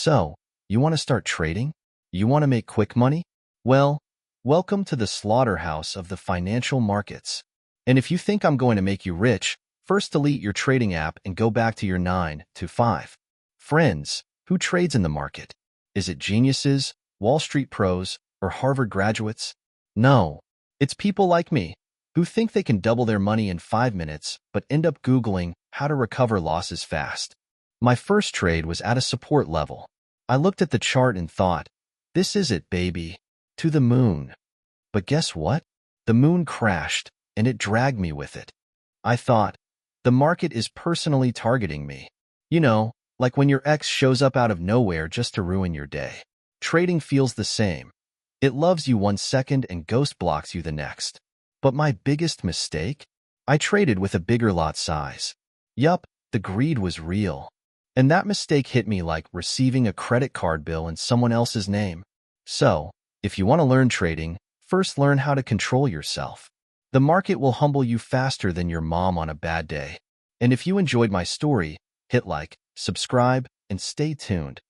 So, you want to start trading? You want to make quick money? Well, welcome to the slaughterhouse of the financial markets. And if you think I'm going to make you rich, first delete your trading app and go back to your 9 to 5. Friends, who trades in the market? Is it geniuses, Wall Street pros, or Harvard graduates? No, it's people like me, who think they can double their money in 5 minutes but end up Googling how to recover losses fast. My first trade was at a support level. I looked at the chart and thought, this is it, baby. To the moon. But guess what? The moon crashed, and it dragged me with it. I thought, the market is personally targeting me. You know, like when your ex shows up out of nowhere just to ruin your day. Trading feels the same. It loves you 1 second and ghost blocks you the next. But my biggest mistake? I traded with a bigger lot size. Yup, the greed was real. And that mistake hit me like receiving a credit card bill in someone else's name. So, if you want to learn trading, first learn how to control yourself. The market will humble you faster than your mom on a bad day. And if you enjoyed my story, hit like, subscribe, and stay tuned.